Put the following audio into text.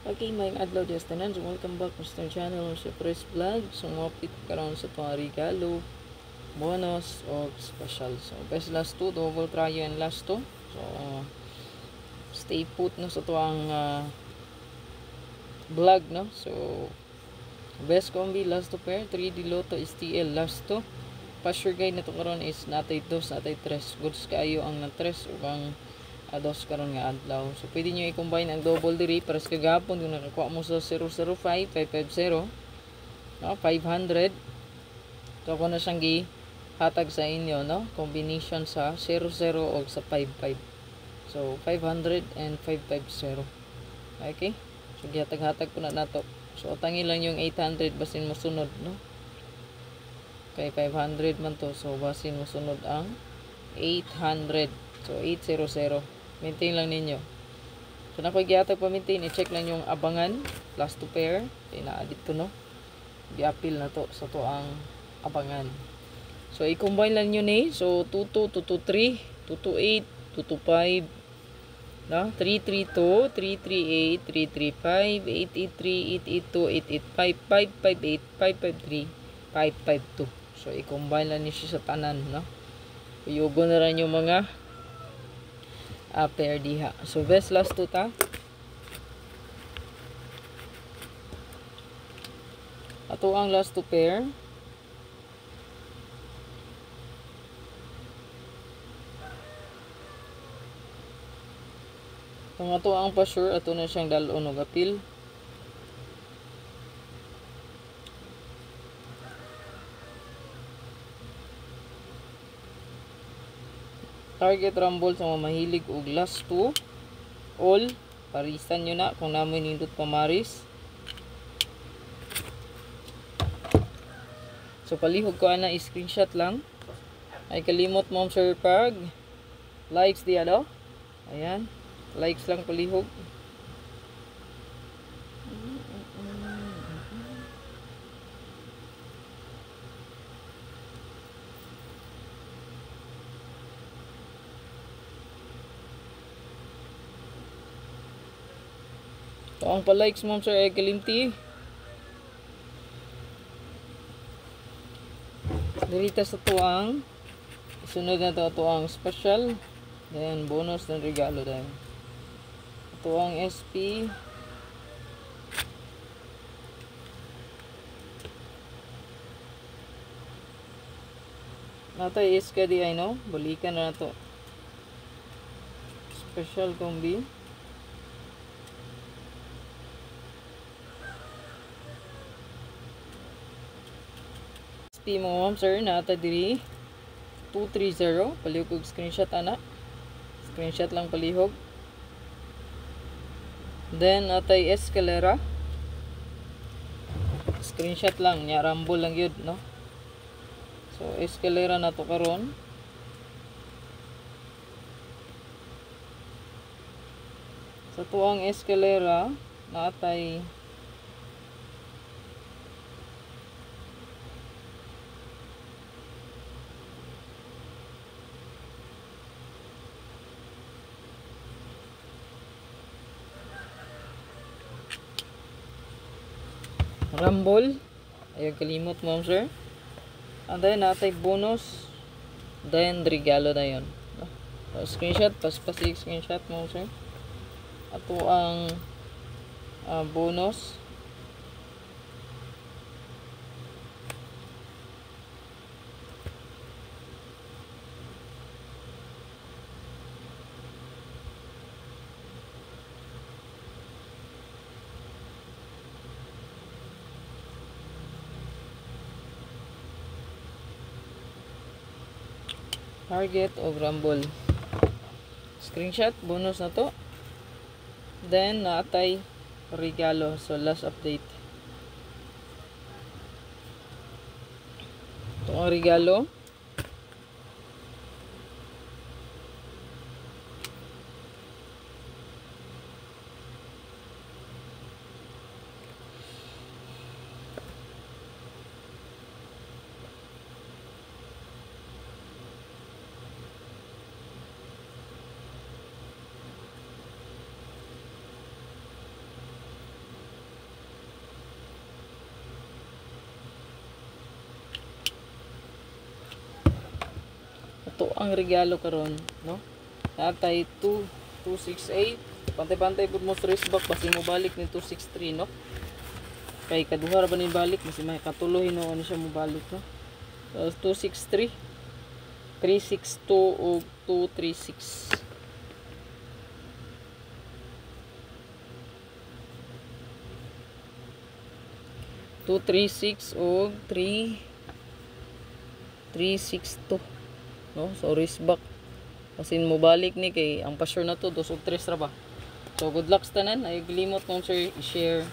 Okay, may adlaw just tanan. So, welcome back sa channel sa Press Vlog. So, mapit karon sa itong regalo, bonus, o special. So, best last 2, double try and last 2. So, stay put no sa itong vlog, no. So, best combi last 2 pair, 3D Lotto STL last 2. Pasure guide na ito karon is natay 2, natay 3. Goods kaayo ang na 3 o ang ados karon nga adlaw. So pwede niyo i-combine ang double diri para sa kagapon kung nakakuha mo sa 005 550 no 500. So ako na siyang gihatag sa inyo no combination sa 00 o sa 55. So 500 and 550. Okay? So gihatag-hatag ko na nato. So tangi lang yung 800 basin mo sunod no. Kay 500 man to. So basin mo sunod ang 800. So 800. Maintain lang ninyo. So na ko gihatag pa maintain, i-check lang yung abangan plus 2 pair. Kaya na dito no. Gi-appeal na to sa to ang abangan. So i-combine lang yun eh. So 22, 223, 228, 225, no? 332, 338, 335, 883, 882, 885, 558, 553, 552. So i-combine lang niyo siya sa tanan, no? Uyugo na rin yung mga pair diha. So best last 2 ta. Ato ang last 2 pair. Kung ato ang pa-sure, ato na siyang dalon og apil. Target rumble sa mga mahilig og last 2 all parisan nyo na kung namoy nindot pamaris. So palihog ko ana screenshot lang. Ay kalimot mo sir pag likes diya do. Ayan, likes lang palihog. So ang pa-likes mo sir ay kalimti. Dirita sa tuang sunod na to ang special. Then bonus ng regalo din. Ito ang SP. Natay is ka di ay no. Balikan na to. Special combi. SP mo ma'am sir. Nata diri 230. Palihog og screenshot ana. Screenshot lang palihog. Then atay escalera. Screenshot lang nya rumble lang yun no. So escalera na to karon. Sa tuang escalera natay rumble. Ayun kalimot mo sir. And then natay bonus. Then regalo na yun. So, screenshot. Paspasig screenshot mo sir. Ato ang bonus. Target of rumble. Screenshot. Bonus na to. Then natay regalo. So last update. Ito ang regalo. nato ang regalo karon, no? Natay 268. Pantay-pantay pud mo sa wristback basi mo balik ni 263, no? Kay kaduha ra ba ni balik basi may katuloy no ano siya mo balik, no? So 263, 362 o 236. 236 o 362, no? So wristback basin mo balik ni kay ang pa-sure na to 2 o 3 ra ba. So good luck sa tanan, ay gilimot mong sir i-share